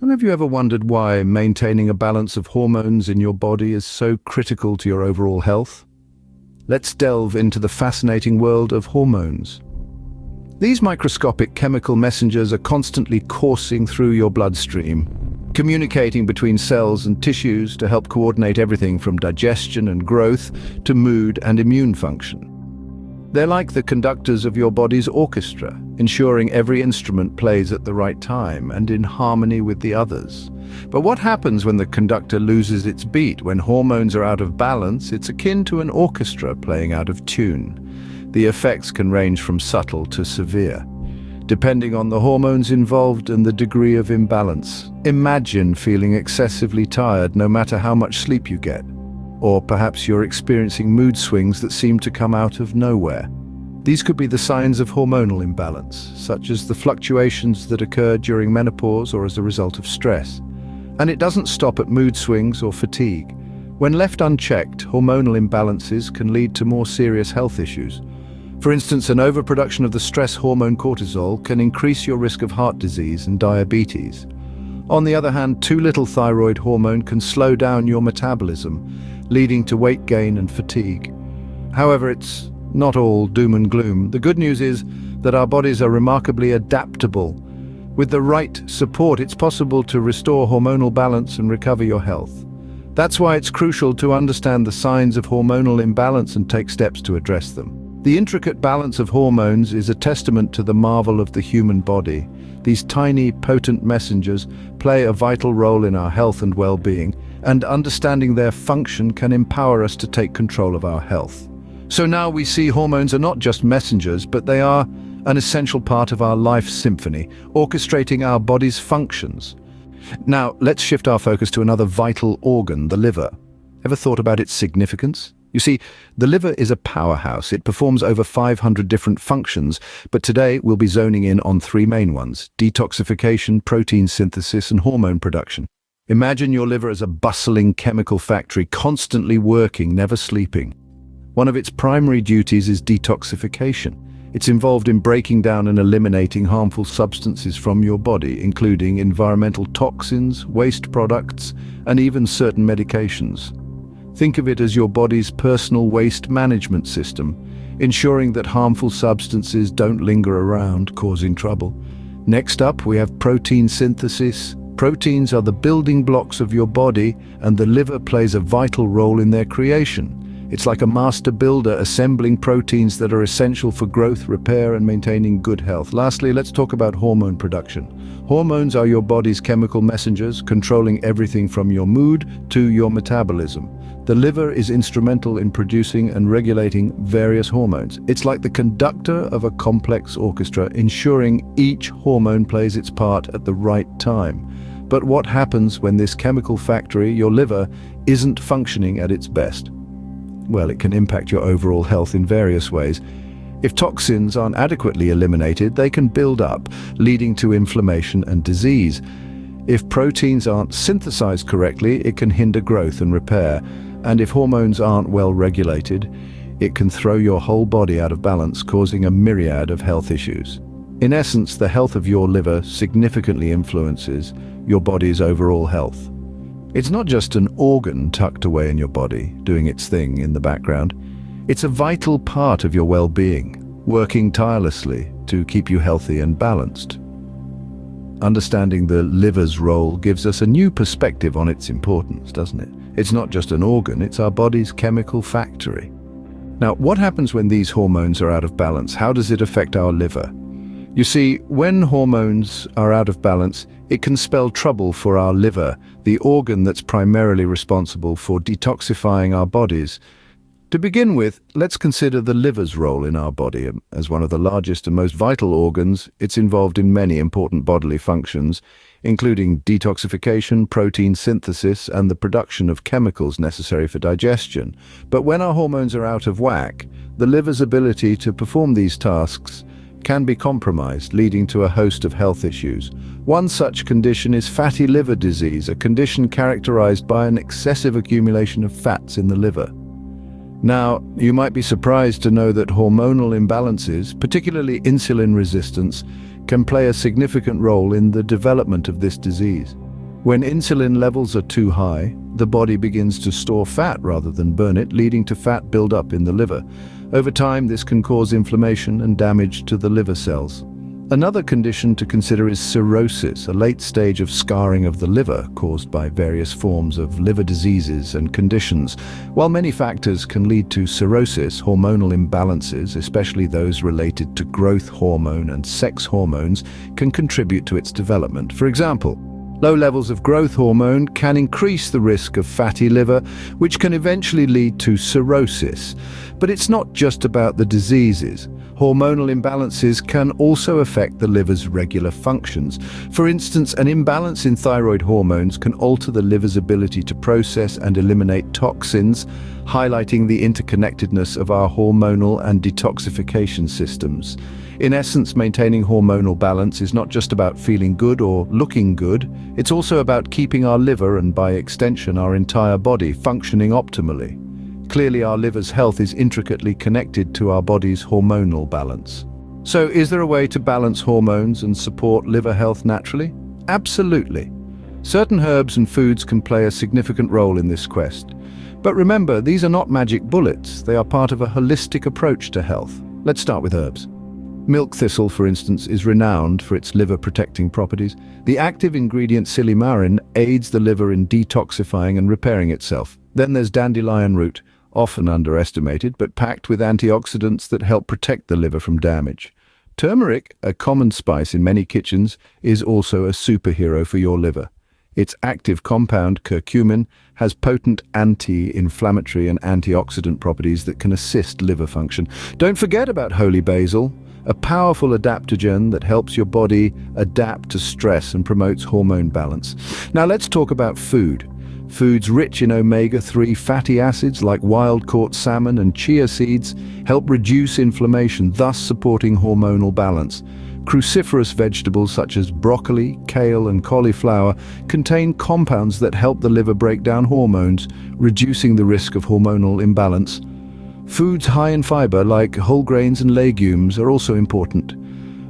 And have you ever wondered why maintaining a balance of hormones in your body is so critical to your overall health? Let's delve into the fascinating world of hormones. These microscopic chemical messengers are constantly coursing through your bloodstream, communicating between cells and tissues to help coordinate everything from digestion and growth to mood and immune function. They're like the conductors of your body's orchestra, ensuring every instrument plays at the right time and in harmony with the others. But what happens when the conductor loses its beat? When hormones are out of balance, it's akin to an orchestra playing out of tune. The effects can range from subtle to severe, depending on the hormones involved and the degree of imbalance. Imagine feeling excessively tired no matter how much sleep you get. Or perhaps you're experiencing mood swings that seem to come out of nowhere. These could be the signs of hormonal imbalance, such as the fluctuations that occur during menopause or as a result of stress. And it doesn't stop at mood swings or fatigue. When left unchecked, hormonal imbalances can lead to more serious health issues. For instance, an overproduction of the stress hormone cortisol can increase your risk of heart disease and diabetes. On the other hand, too little thyroid hormone can slow down your metabolism, leading to weight gain and fatigue. However, it's not all doom and gloom. The good news is that our bodies are remarkably adaptable. With the right support, it's possible to restore hormonal balance and recover your health. That's why it's crucial to understand the signs of hormonal imbalance and take steps to address them. The intricate balance of hormones is a testament to the marvel of the human body. These tiny, potent messengers play a vital role in our health and well-being, and understanding their function can empower us to take control of our health. So now we see hormones are not just messengers, but they are an essential part of our life symphony, orchestrating our body's functions. Now, let's shift our focus to another vital organ, the liver. Ever thought about its significance? You see, the liver is a powerhouse. It performs over 500 different functions, but today we'll be zoning in on three main ones: detoxification, protein synthesis, and hormone production. Imagine your liver as a bustling chemical factory, constantly working, never sleeping. One of its primary duties is detoxification. It's involved in breaking down and eliminating harmful substances from your body, including environmental toxins, waste products, and even certain medications. Think of it as your body's personal waste management system, ensuring that harmful substances don't linger around, causing trouble. Next up, we have protein synthesis. Proteins are the building blocks of your body, and the liver plays a vital role in their creation. It's like a master builder assembling proteins that are essential for growth, repair, and maintaining good health. Lastly, let's talk about hormone production. Hormones are your body's chemical messengers, controlling everything from your mood to your metabolism. The liver is instrumental in producing and regulating various hormones. It's like the conductor of a complex orchestra, ensuring each hormone plays its part at the right time. But what happens when this chemical factory, your liver, isn't functioning at its best? Well, it can impact your overall health in various ways. If toxins aren't adequately eliminated, they can build up, leading to inflammation and disease. If proteins aren't synthesized correctly, it can hinder growth and repair. And if hormones aren't well regulated, it can throw your whole body out of balance, causing a myriad of health issues. In essence, the health of your liver significantly influences your body's overall health. It's not just an organ tucked away in your body, doing its thing in the background. It's a vital part of your well-being, working tirelessly to keep you healthy and balanced. Understanding the liver's role gives us a new perspective on its importance, doesn't it? It's not just an organ, it's our body's chemical factory. Now, what happens when these hormones are out of balance? How does it affect our liver? You see, when hormones are out of balance, it can spell trouble for our liver, the organ that's primarily responsible for detoxifying our bodies. To begin with, let's consider the liver's role in our body. As one of the largest and most vital organs, it's involved in many important bodily functions, including detoxification, protein synthesis, and the production of chemicals necessary for digestion. But when our hormones are out of whack, the liver's ability to perform these tasks can be compromised, leading to a host of health issues. One such condition is fatty liver disease, a condition characterized by an excessive accumulation of fats in the liver. Now, you might be surprised to know that hormonal imbalances, particularly insulin resistance, can play a significant role in the development of this disease. When insulin levels are too high, the body begins to store fat rather than burn it, leading to fat buildup in the liver. Over time, this can cause inflammation and damage to the liver cells. Another condition to consider is cirrhosis, a late stage of scarring of the liver caused by various forms of liver diseases and conditions. While many factors can lead to cirrhosis, hormonal imbalances, especially those related to growth hormone and sex hormones, can contribute to its development. For example, low levels of growth hormone can increase the risk of fatty liver, which can eventually lead to cirrhosis. But it's not just about the diseases. Hormonal imbalances can also affect the liver's regular functions. For instance, an imbalance in thyroid hormones can alter the liver's ability to process and eliminate toxins, highlighting the interconnectedness of our hormonal and detoxification systems. In essence, maintaining hormonal balance is not just about feeling good or looking good, it's also about keeping our liver and, by extension, our entire body functioning optimally. Clearly, our liver's health is intricately connected to our body's hormonal balance. So, is there a way to balance hormones and support liver health naturally? Absolutely. Certain herbs and foods can play a significant role in this quest. But remember, these are not magic bullets. They are part of a holistic approach to health. Let's start with herbs. Milk thistle, for instance, is renowned for its liver-protecting properties. The active ingredient silymarin aids the liver in detoxifying and repairing itself. Then there's dandelion root, often underestimated, but packed with antioxidants that help protect the liver from damage. Turmeric, a common spice in many kitchens, is also a superhero for your liver. Its active compound, curcumin, has potent anti-inflammatory and antioxidant properties that can assist liver function. Don't forget about holy basil, a powerful adaptogen that helps your body adapt to stress and promotes hormone balance. Now let's talk about food. Foods rich in omega-3 fatty acids like wild-caught salmon and chia seeds help reduce inflammation, thus supporting hormonal balance. Cruciferous vegetables such as broccoli, kale, and cauliflower contain compounds that help the liver break down hormones, reducing the risk of hormonal imbalance. Foods high in fiber, like whole grains and legumes, are also important.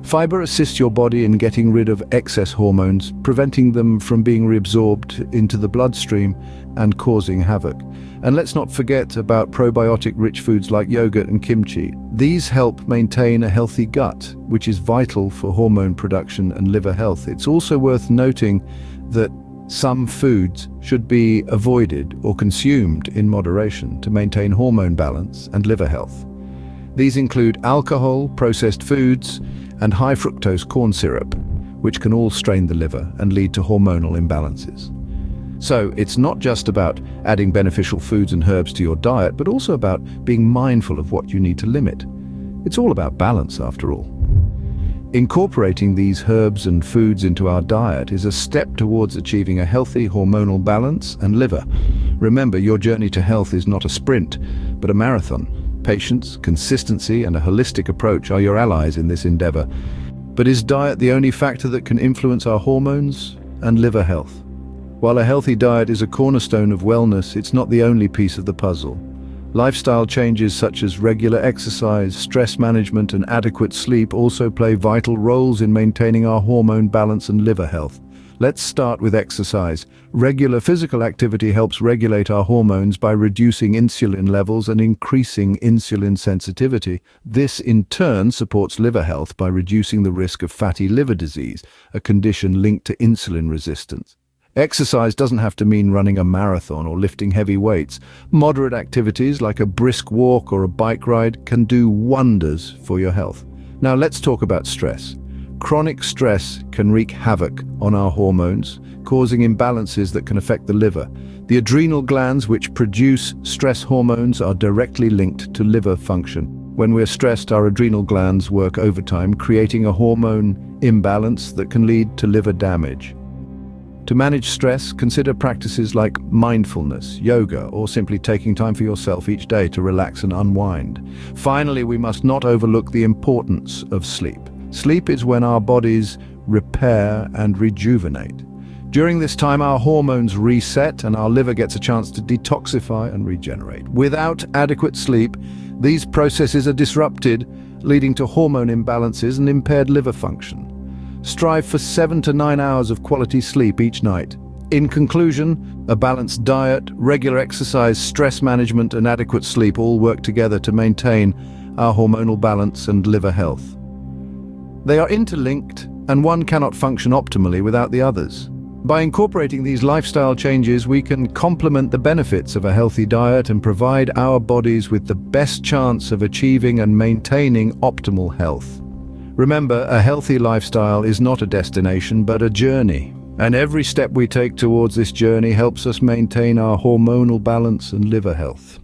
Fiber assists your body in getting rid of excess hormones, preventing them from being reabsorbed into the bloodstream and causing havoc. And let's not forget about probiotic-rich foods like yogurt and kimchi. These help maintain a healthy gut, which is vital for hormone production and liver health. It's also worth noting that some foods should be avoided or consumed in moderation to maintain hormone balance and liver health. These include alcohol, processed foods, and high fructose corn syrup, which can all strain the liver and lead to hormonal imbalances. So it's not just about adding beneficial foods and herbs to your diet, but also about being mindful of what you need to limit. It's all about balance, after all. Incorporating these herbs and foods into our diet is a step towards achieving a healthy hormonal balance and liver. Remember, your journey to health is not a sprint, but a marathon. Patience, consistency, and a holistic approach are your allies in this endeavor. But is diet the only factor that can influence our hormones and liver health? While a healthy diet is a cornerstone of wellness, it's not the only piece of the puzzle. Lifestyle changes such as regular exercise, stress management, and adequate sleep also play vital roles in maintaining our hormone balance and liver health. Let's start with exercise. Regular physical activity helps regulate our hormones by reducing insulin levels and increasing insulin sensitivity. This, in turn, supports liver health by reducing the risk of fatty liver disease, a condition linked to insulin resistance. Exercise doesn't have to mean running a marathon or lifting heavy weights. Moderate activities like a brisk walk or a bike ride can do wonders for your health. Now let's talk about stress. Chronic stress can wreak havoc on our hormones, causing imbalances that can affect the liver. The adrenal glands, which produce stress hormones, are directly linked to liver function. When we're stressed, our adrenal glands work overtime, creating a hormone imbalance that can lead to liver damage. To manage stress, consider practices like mindfulness, yoga, or simply taking time for yourself each day to relax and unwind. Finally, we must not overlook the importance of sleep. Sleep is when our bodies repair and rejuvenate. During this time, our hormones reset and our liver gets a chance to detoxify and regenerate. Without adequate sleep, these processes are disrupted, leading to hormone imbalances and impaired liver function. Strive for 7 to 9 hours of quality sleep each night. In conclusion, a balanced diet, regular exercise, stress management, and adequate sleep all work together to maintain our hormonal balance and liver health. They are interlinked, and one cannot function optimally without the others. By incorporating these lifestyle changes, we can complement the benefits of a healthy diet and provide our bodies with the best chance of achieving and maintaining optimal health. Remember, a healthy lifestyle is not a destination, but a journey. And every step we take towards this journey helps us maintain our hormonal balance and liver health.